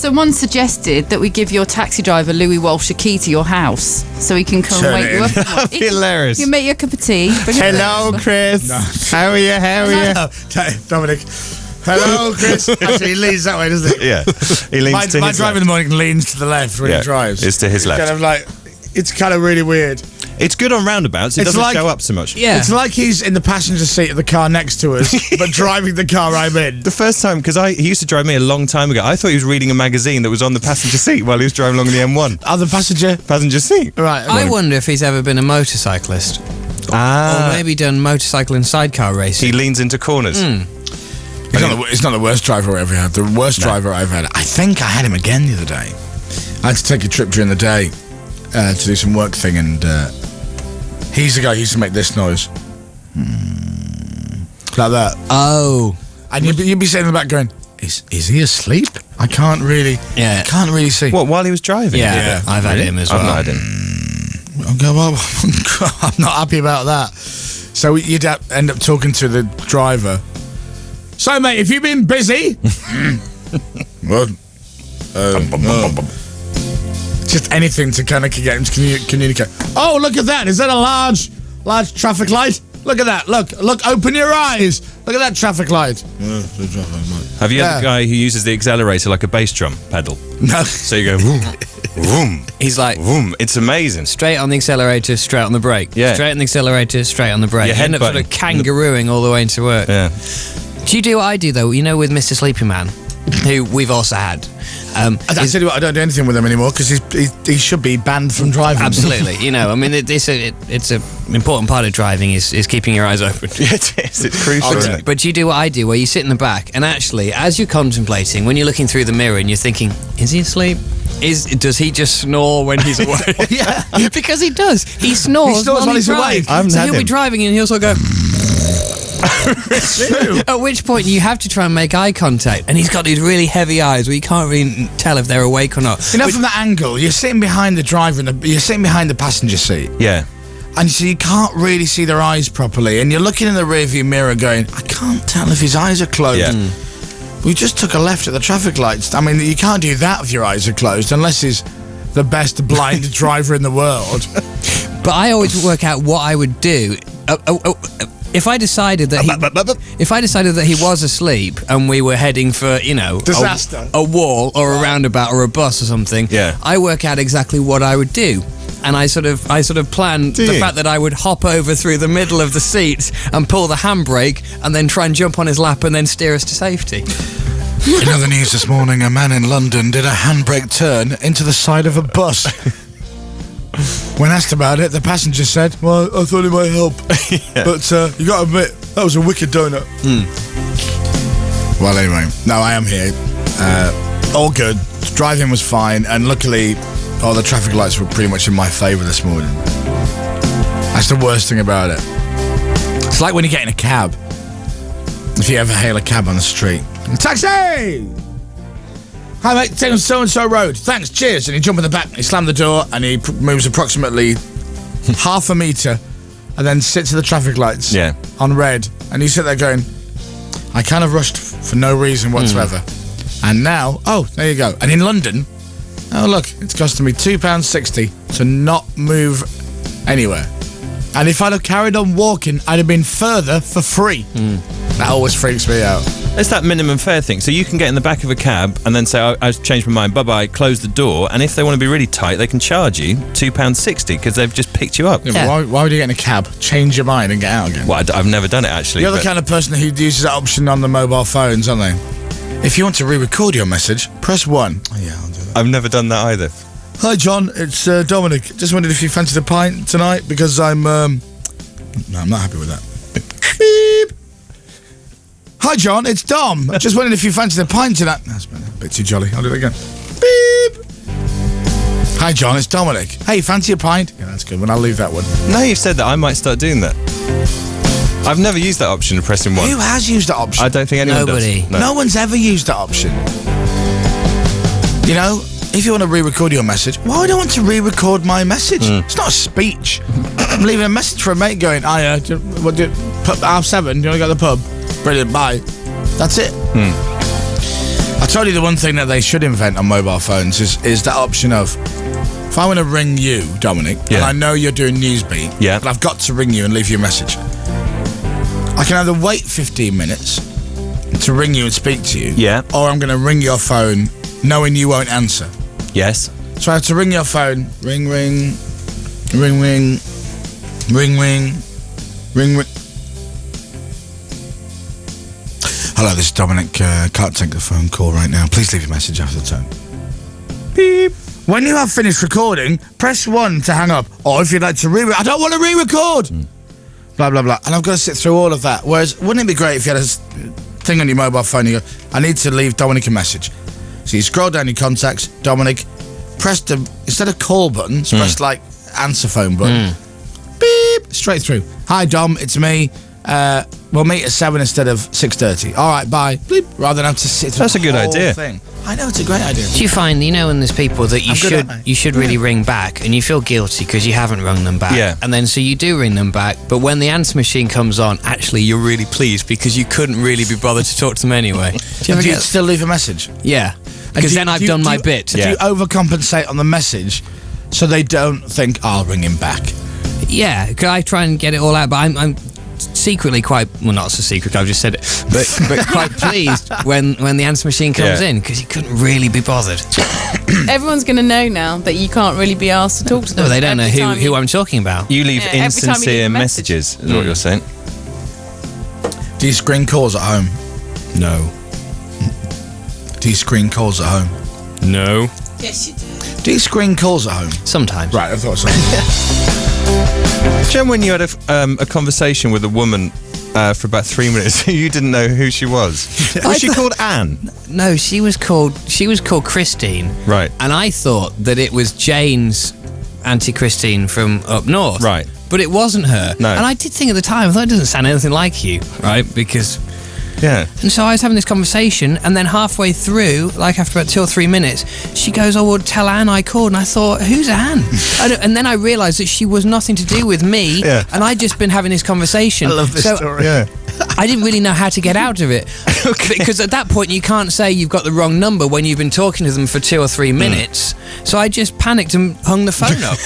Someone suggested that we give your taxi driver, Louis Walsh, a key to your house so he can come and wake you up. That'd be hilarious. You make you a cup of tea. Hello, Chris. No. How are you? Dominic. Hello, Chris. Actually, he leans that way, doesn't he? Yeah. He leans to my his driver left. in the morning leans to the left when he drives. It's to his left. It's kind of really weird. It's good on roundabouts. It doesn't show up so much. Yeah. It's like he's in the passenger seat of the car next to us, but driving the car I'm in. The first time, because he used to drive me a long time ago, I thought he was reading a magazine that was on the passenger seat while he was driving along the M1. Other passenger seat. Right. I wonder if he's ever been a motorcyclist. Or maybe done motorcycle and sidecar racing. He leans into corners. It's not the worst driver I ever had. The worst driver I've had. I think I had him again the other day. I had to take a trip during the day to do some work thing, and he's the guy who used to make this noise. Like that. Oh. And you'd be sitting in the back going, is he asleep? I can't really see. What, while he was driving? Yeah. I've had him as well. I've not had him. I'm not happy about that. So you'd end up talking to the driver. So, mate, have you been busy? What? Just anything to kind of get him to communicate. Oh, look at that. Is that a large traffic light? Look at that. Look, open your eyes. Look at that traffic light. Have you had the guy who uses the accelerator like a bass drum pedal? No. So you go, vroom, vroom. He's like, vroom. It's amazing. Straight on the accelerator, straight on the brake. Yeah. Straight on the accelerator, straight on the brake. Your You end up head sort of kangarooing all the way into work. Yeah. Do you do what I do, though? You know, with Mr. Sleepy Man, who we've also had. I tell you what, I don't do anything with him anymore because he should be banned from driving. Absolutely. You know, I mean, it's an important part of driving is keeping your eyes open. It is. It's crucial, isn't it? But you do what I do, where you sit in the back, and actually, as you're contemplating, when you're looking through the mirror and you're thinking, is he asleep? Does he just snore when he's awake? Yeah. Because he does. He snores while he's awake. So he'll be driving and he'll sort of go... It's true. At which point you have to try and make eye contact, and he's got these really heavy eyes where you can't really tell if they're awake or not. You know, from that angle, you're sitting behind the driver and you're sitting behind the passenger seat. Yeah. And so you can't really see their eyes properly, and you're looking in the rearview mirror going, I can't tell if his eyes are closed. Yeah. We just took a left at the traffic lights. I mean, you can't do that if your eyes are closed, unless he's the best blind driver in the world. But I always work out what I would do. If I decided that he was asleep and we were heading for, you know, disaster, a wall or a roundabout or a bus or something, I work out exactly what I would do. And I sort of plan the fact that I would hop over through the middle of the seat and pull the handbrake and then try and jump on his lap and then steer us to safety. In other news this morning, a man in London did a handbrake turn into the side of a bus. When asked about it, the passenger said, well, I thought it might help. But you got to admit, that was a wicked donut. Well, anyway, no, I am here. All good. Driving was fine, and luckily, all the traffic lights were pretty much in my favour this morning. That's the worst thing about it. It's like when you get in a cab. If you ever hail a cab on the street. Taxi! Hi mate, take on so-and-so road. Thanks, cheers. And he jump in the back, he slammed the door, and he moves approximately half a metre, and then sits at the traffic lights on red. And you sit there going, I kind of rushed for no reason whatsoever. And now, there you go. And in London, look, it's costing me £2.60 to not move anywhere. And if I'd have carried on walking, I'd have been further for free. That always freaks me out. It's that minimum fare thing. So you can get in the back of a cab and then say, I've changed my mind, bye-bye, close the door. And if they want to be really tight, they can charge you £2.60 because they've just picked you up. Yeah, but why would you get in a cab, change your mind and get out again? Well, I've never done it, actually. You're the kind of person who uses that option on the mobile phones, aren't they? If you want to re-record your message, press 1. Oh, yeah, I'll do that. I've never done that either. Hi, John. It's Dominic. Just wondered if you fancied a pint tonight because I'm... No, I'm not happy with that. Beep. Hi, John. It's Dom. Just wondered if you fancied a pint tonight. That's a bit too jolly. I'll do it again. Beep. Hi, John. It's Dominic. Hey, fancy a pint? Yeah, that's good one. I'll leave that one. Now you've said that, I might start doing that. I've never used that option of pressing 1. Who has used that option? I don't think anyone Nobody. does. No one's ever used that option. You know, if you want to re-record your message, why would I want to re-record my message? It's not a speech. I'm leaving a message for a mate going, pub 7, do you want to go to the pub? Brilliant, bye. That's it. I told you the one thing that they should invent on mobile phones is that option of, if I want to ring you, Dominic, and I know you're doing Newsbeat, but I've got to ring you and leave you a message, I can either wait 15 minutes to ring you and speak to you, or I'm going to ring your phone knowing you won't answer. Yes. So I have to ring your phone, ring, ring, ring, ring, ring, ring, ring, ring. Hello, this is Dominic. Can't take the phone call right now. Please leave a message after the tone. Beep. When you have finished recording, press 1 to hang up. Or if you'd like to I don't want to re-record. Blah, blah, blah. And I've got to sit through all of that. Whereas, wouldn't it be great if you had a thing on your mobile phone, you go, I need to leave Dominic a message. So you scroll down your contacts, Dominic, press the, instead of call buttons, press like answer phone button. Beep, straight through. Hi Dom, it's me. We'll meet at 7 instead of 6:30. All right, bye. Bleep. Rather than have to sit through That's a good idea. thing. I know, it's a great idea. Do you find, when there's people that you should really ring back and you feel guilty because you haven't rung them back? Yeah. And then so you do ring them back, but when the answer machine comes on, actually you're really pleased because you couldn't really be bothered to talk to them anyway. Do you still leave a message? Yeah. Because then I've done my bit. Do you overcompensate on the message so they don't think, I'll ring him back? Yeah, because I try and get it all out, but I'm secretly quite, well, not so secret, I've just said it, but quite pleased when the answer machine comes in, because you couldn't really be bothered. Everyone's going to know now that you can't really be asked to talk to them. No, they don't know who I'm talking about. You leave insincere messages, is what you're saying. Do you screen calls at home? No. Do you screen calls at home? No. Yes, you do. Do you screen calls at home? Sometimes. Right, I thought so. Do you remember when you had a conversation with a woman for about 3 minutes? You didn't know who she was. Was she called Anne? No, she was called Christine. Right. And I thought that it was Jane's Auntie Christine from up north. Right. But it wasn't her. No. And I did think at the time, I thought it doesn't sound anything like you, right? Because... Yeah. And so I was having this conversation, and then halfway through, like after about 2 or 3 minutes, she goes, "Oh, well, tell Anne I called." And I thought, who's Anne? And then I realised that she was nothing to do with me, and I'd just been having this conversation. I love this story. Yeah. I didn't really know how to get out of it. Because at that point, you can't say you've got the wrong number when you've been talking to them for 2 or 3 minutes. So I just panicked and hung the phone up.